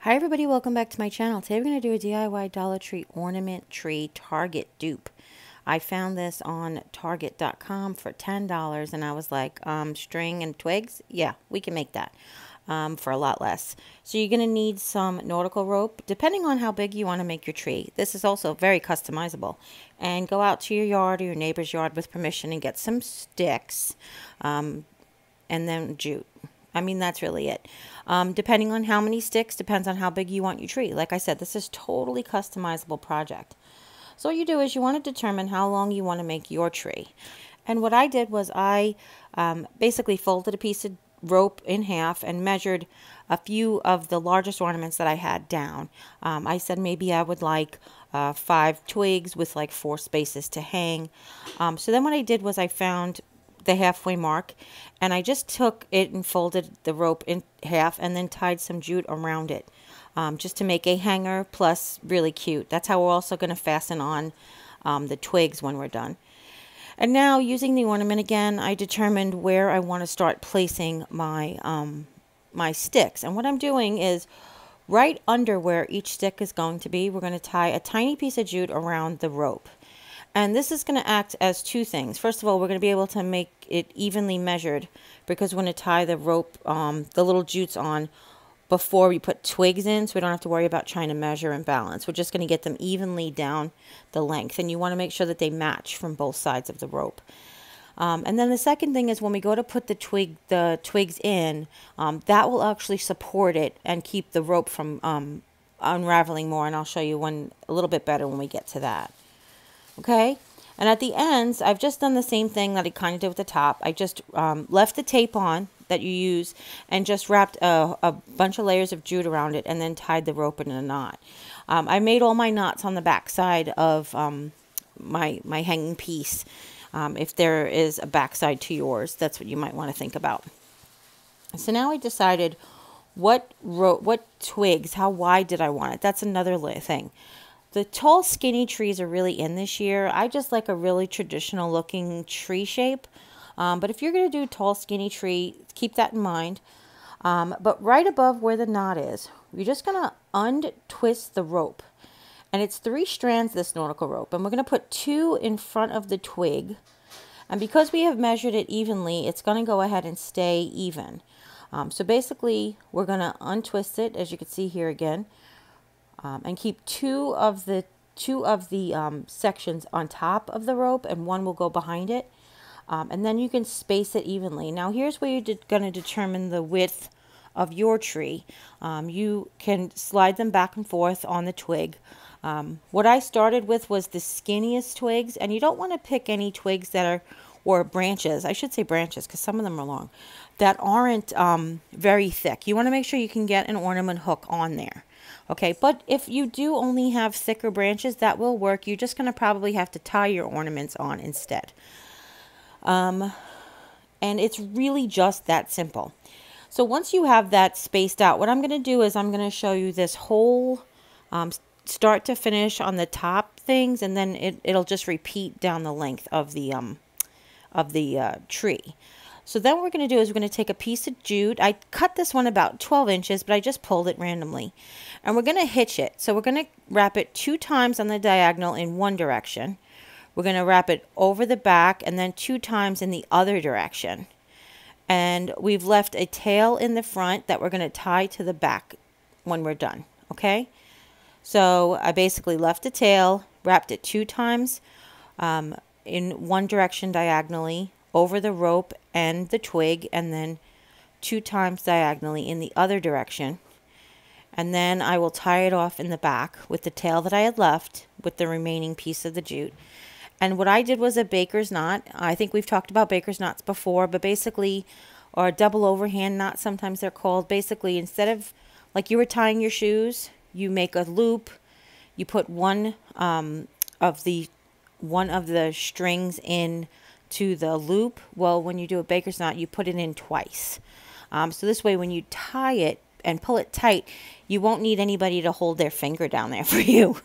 Hi everybody, welcome back to my channel. Today we're going to do a DIY Dollar Tree ornament tree Target dupe. I found this on Target.com for $10 and I was like, string and twigs? Yeah, we can make that for a lot less. So you're going to need some nautical rope, depending on how big you want to make your tree. This is also very customizable. And go out to your yard or your neighbor's yard with permission and get some sticks and then jute. I mean, that's really it. Depending on how many sticks, depends on how big you want your tree. Like I said, this is totally customizable project. So what you do is you want to determine how long you want to make your tree. And what I did was I basically folded a piece of rope in half and measured a few of the largest ornaments that I had down. I said maybe I would like 5 twigs with like 4 spaces to hang. So then what I did was I found the halfway mark and I just took it and folded the rope in half and then tied some jute around it just to make a hanger, plus really cute. That's how we're also going to fasten on the twigs when we're done. And now, using the ornament again, I determined where I want to start placing my my sticks. And what I'm doing is right under where each stick is going to be, we're going to tie a tiny piece of jute around the rope. And this is going to act as 2 things. First of all, we're going to be able to make it evenly measured because we're going to tie the rope, the little jutes on before we put twigs in, so we don't have to worry about trying to measure and balance. We're just going to get them evenly down the length, and you want to make sure that they match from both sides of the rope. And then the second thing is when we go to put the twigs in, that will actually support it and keep the rope from unraveling more, and I'll show you a little bit better when we get to that. Okay, and at the ends, I've just done the same thing that I kind of did with the top. I just left the tape on that you use and just wrapped a bunch of layers of jute around it and then tied the rope in a knot. I made all my knots on the back side of my hanging piece. If there is a backside to yours, that's what you might want to think about. So now I decided what twigs, how wide did I want it? That's another thing. The tall, skinny trees are really in this year. I just like a really traditional looking tree shape. But if you're going to do tall, skinny tree, keep that in mind. But right above where the knot is, you're just going to untwist the rope. And it's 3 strands, this nautical rope. And we're going to put 2 in front of the twig. And because we have measured it evenly, it's going to go ahead and stay even. So basically, we're going to untwist it, as you can see here again. And keep 2 of the sections on top of the rope, and 1 will go behind it. And then you can space it evenly. Now here's where you're going to determine the width of your tree. You can slide them back and forth on the twig. What I started with was the skinniest twigs, and you don't want to pick any twigs that are, or branches, I should say branches because some of them are long, that aren't very thick. You want to make sure you can get an ornament hook on there. Okay, but if you do only have thicker branches, that will work. You're just going to probably have to tie your ornaments on instead. And it's really just that simple. So once you have that spaced out, what I'm going to do is I'm going to show you this whole start to finish on the top things, and then it'll just repeat down the length of the tree. So then what we're going to do is we're going to take a piece of jute. I cut this one about 12 inches, but I just pulled it randomly. And we're going to hitch it. So we're going to wrap it 2 times on the diagonal in one direction. We're going to wrap it over the back and then 2 times in the other direction. And we've left a tail in the front that we're going to tie to the back when we're done. Okay? So I basically left the tail, wrapped it 2 times in one direction diagonally, over the rope and the twig, and then 2 times diagonally in the other direction. And then I will tie it off in the back with the tail that I had left with the remaining piece of the jute. And what I did was a baker's knot. I think we've talked about baker's knots before, but basically, or a double overhand knot, sometimes they're called. Basically, instead of like you were tying your shoes, you make a loop, you put one of the strings in to the loop. Well, when you do a baker's knot, you put it in twice. So this way, when you tie it and pull it tight, you won't need anybody to hold their finger down there for you.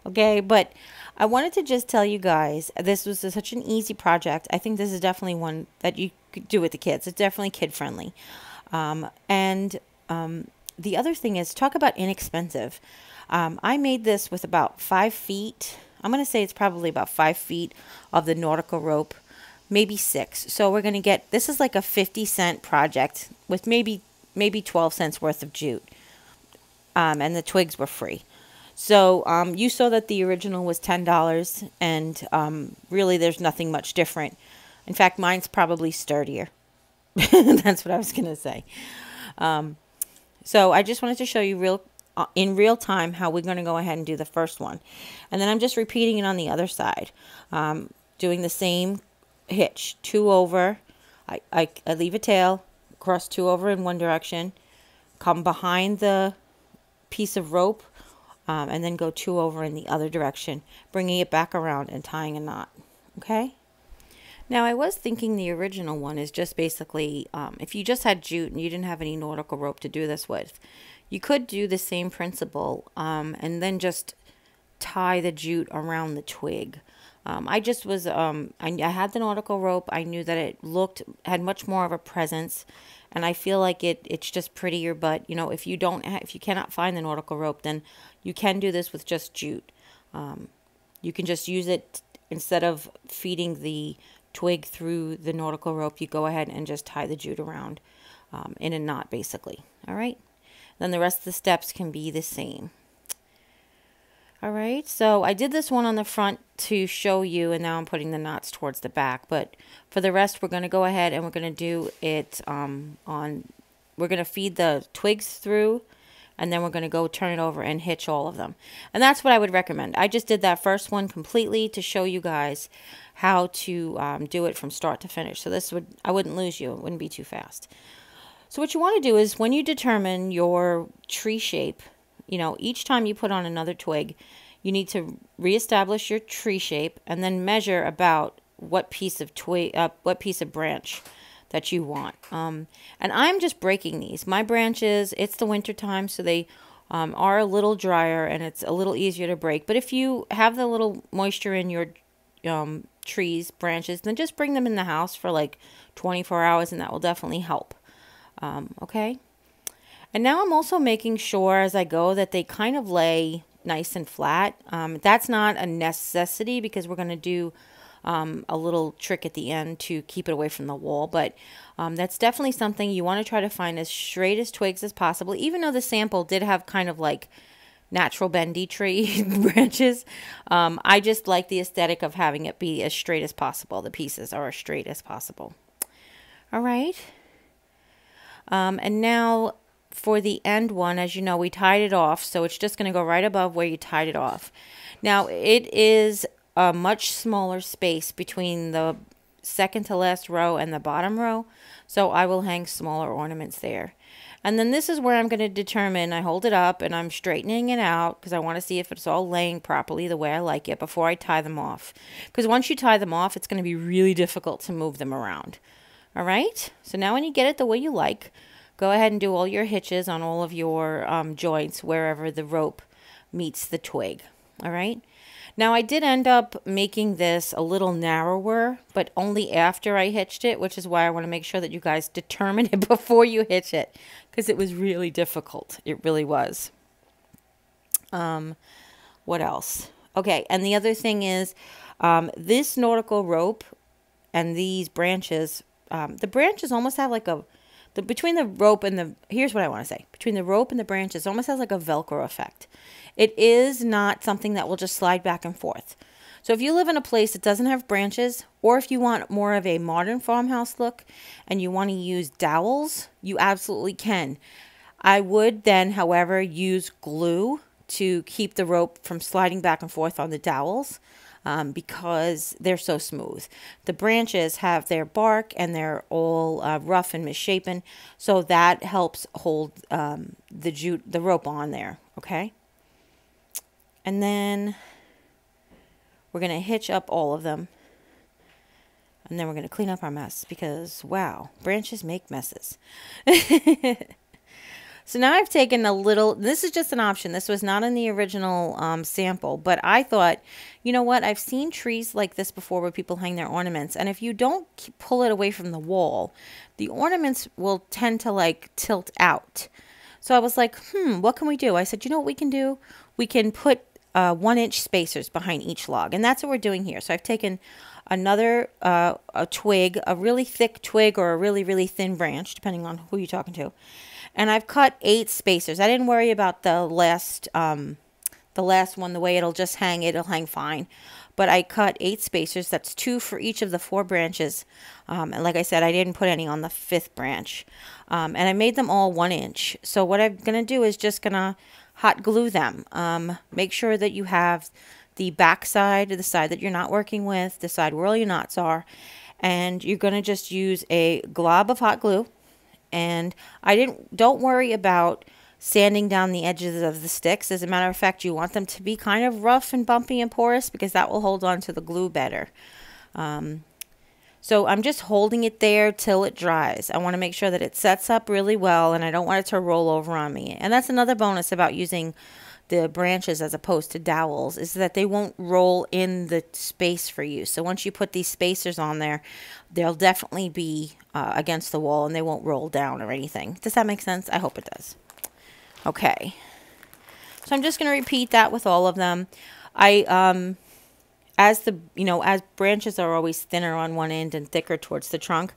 Okay, but I wanted to just tell you guys, this was such an easy project. I think this is definitely one that you could do with the kids. It's definitely kid friendly. The other thing is, talk about inexpensive. I made this with about 5 feet. I'm going to say it's probably about 5 feet of the nautical rope, maybe 6. So we're going to get, this is like a 50-cent project with maybe 12 cents worth of jute. And the twigs were free. So you saw that the original was $10, and really there's nothing much different. In fact, mine's probably sturdier. That's what I was going to say. So I just wanted to show you in real time how we're going to go ahead and do the first one. And then I'm just repeating it on the other side. Doing the same hitch. 2 over. I leave a tail. Cross 2 over in one direction. Come behind the piece of rope. And then go 2 over in the other direction. Bringing it back around and tying a knot. Okay? Now, I was thinking the original one is just basically, if you just had jute and you didn't have any nautical rope to do this with, you could do the same principle and then just tie the jute around the twig. I just was, I had the nautical rope. I knew that it had much more of a presence, and I feel like it's just prettier. But, you know, if you cannot find the nautical rope, then you can do this with just jute. You can just use it instead of feeding the twig through the nautical rope. You go ahead and just tie the jute around in a knot, basically. All right. Then the rest of the steps can be the same. All right. So I did this one on the front to show you, and now I'm putting the knots towards the back. But for the rest, we're going to go ahead and we're going to do it we're going to feed the twigs through, and then we're going to go turn it over and hitch all of them. And that's what I would recommend. I just did that first one completely to show you guys how to do it from start to finish. So I wouldn't lose you. It wouldn't be too fast. So what you want to do is, when you determine your tree shape, you know, each time you put on another twig, you need to reestablish your tree shape and then measure about what piece of branch that you want. And I'm just breaking these. My branches, it's the winter time, so they are a little drier and it's a little easier to break. But if you have the little moisture in your trees, branches, then just bring them in the house for like 24 hours and that will definitely help. Okay. And now I'm also making sure as I go that they kind of lay nice and flat. That's not a necessity because we're going to do a little trick at the end to keep it away from the wall. But that's definitely something you want to try to find as straight as twigs as possible, even though the sample did have kind of like natural bendy tree branches. I just like the aesthetic of having it be as straight as possible. The pieces are as straight as possible. All right. And now for the end one, as you know, we tied it off. So it's just going to go right above where you tied it off. Now it is a much smaller space between the second to last row and the bottom row. So I will hang smaller ornaments there. And then this is where I'm going to determine, I hold it up and I'm straightening it out because I want to see if it's all laying properly the way I like it before I tie them off. Because once you tie them off, it's going to be really difficult to move them around. All right. So now when you get it the way you like, go ahead and do all your hitches on all of your joints wherever the rope meets the twig. All right. Now I did end up making this a little narrower, but only after I hitched it, which is why I want to make sure that you guys determine it before you hitch it, because it was really difficult. It really was. What else? Okay, and the other thing is this nautical rope and these branches, the branches almost have like between the rope and the, here's what I want to say, between the rope and the branches, it almost has like a Velcro effect. It is not something that will just slide back and forth. So if you live in a place that doesn't have branches, or if you want more of a modern farmhouse look and you want to use dowels, you absolutely can. I would then, however, use glue to keep the rope from sliding back and forth on the dowels. Because they're so smooth. The branches have their bark and they're all rough and misshapen, so that helps hold the rope on there, okay? And then we're going to hitch up all of them, and then we're going to clean up our mess because, wow, branches make messes. So now I've taken a little, this is just an option. This was not in the original sample, but I thought, you know what? I've seen trees like this before where people hang their ornaments. And if you don't pull it away from the wall, the ornaments will tend to like tilt out. So I was like, what can we do? I said, you know what we can do? We can put 1-inch spacers behind each log. And that's what we're doing here. So I've taken another a twig, a really thick twig or a really, really thin branch, depending on who you're talking to. And I've cut 8 spacers. I didn't worry about the last one, the way it'll just hang. It'll hang fine. But I cut 8 spacers. That's 2 for each of the 4 branches. And like I said, I didn't put any on the 5th branch. And I made them all 1 inch. So what I'm going to do is just going to hot glue them. Make sure that you have the back side, the side that you're not working with, the side where all your knots are. And you're going to just use a glob of hot glue. And don't worry about sanding down the edges of the sticks. As a matter of fact, you want them to be kind of rough and bumpy and porous because that will hold on to the glue better. So I'm just holding it there till it dries. I want to make sure that it sets up really well, and I don't want it to roll over on me. And that's another bonus about using the branches as opposed to dowels, is that they won't roll in the space for you. So once you put these spacers on there, they'll definitely be against the wall and they won't roll down or anything. Does that make sense? I hope it does. Okay. So I'm just going to repeat that with all of them. As branches are always thinner on one end and thicker towards the trunk,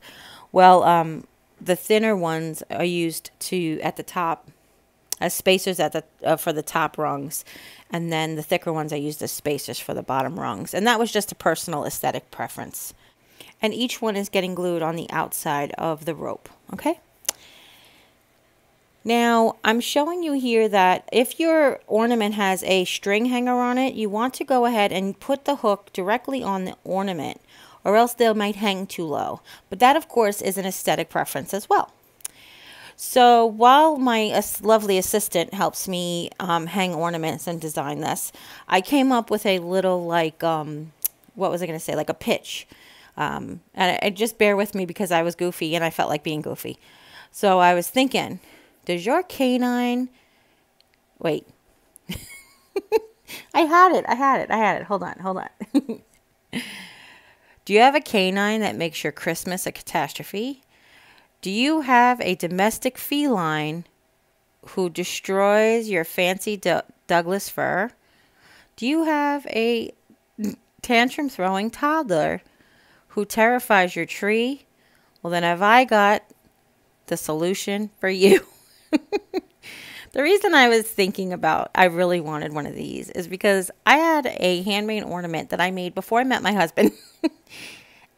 well, the thinner ones are used at the top as spacers for the top rungs, and then the thicker ones I used as spacers for the bottom rungs. And that was just a personal aesthetic preference. And each one is getting glued on the outside of the rope, okay? Now, I'm showing you here that if your ornament has a string hanger on it, you want to go ahead and put the hook directly on the ornament, or else they might hang too low. But that, of course, is an aesthetic preference as well. So while my lovely assistant helps me hang ornaments and design this, I came up with a little, like, what was I going to say, like a pitch. And just bear with me because I was goofy and I felt like being goofy. So I was thinking, does your canine, wait, I had it. Hold on. Do you have a canine that makes your Christmas a catastrophe? Do you have a domestic feline who destroys your fancy Douglas fir? Do you have a tantrum-throwing toddler who terrifies your tree? Well, then have I got the solution for you. The reason I was thinking about I really wanted one of these is because I had a handmade ornament that I made before I met my husband.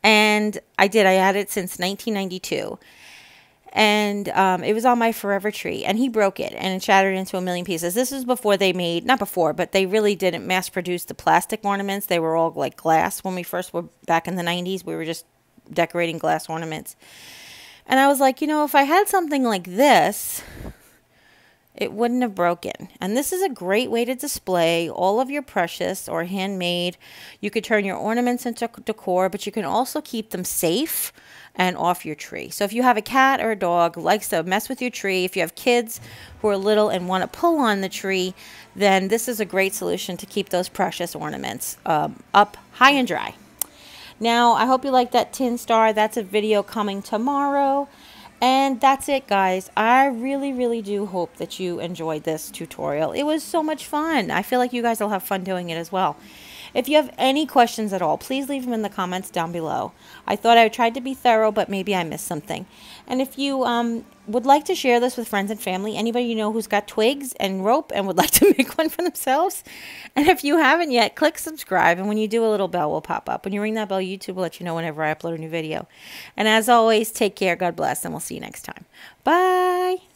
And I had it since 1992. And it was on my forever tree, and he broke it and it shattered into a million pieces. This is before they made, not before, but they really didn't mass produce the plastic ornaments. They were all like glass. When we first were back in the 90s, we were just decorating glass ornaments. And I was like, if I had something like this, it wouldn't have broken. And this is a great way to display all of your precious or handmade. You could turn your ornaments into decor, but you can also keep them safe and off your tree. So if you have a cat or a dog who likes to mess with your tree, if you have kids who are little and want to pull on the tree, then this is a great solution to keep those precious ornaments up high and dry. Now, I hope you like that tin star. That's a video coming tomorrow. And that's it, guys. I really, really do hope that you enjoyed this tutorial. It was so much fun. I feel like you guys will have fun doing it as well. If you have any questions at all, please leave them in the comments down below. I thought I tried to be thorough, but maybe I missed something. And if you would like to share this with friends and family, anybody you know who's got twigs and rope and would like to make one for themselves, and if you haven't yet, click subscribe, and when you do, a little bell will pop up. When you ring that bell, YouTube will let you know whenever I upload a new video. And as always, take care, God bless, and we'll see you next time. Bye!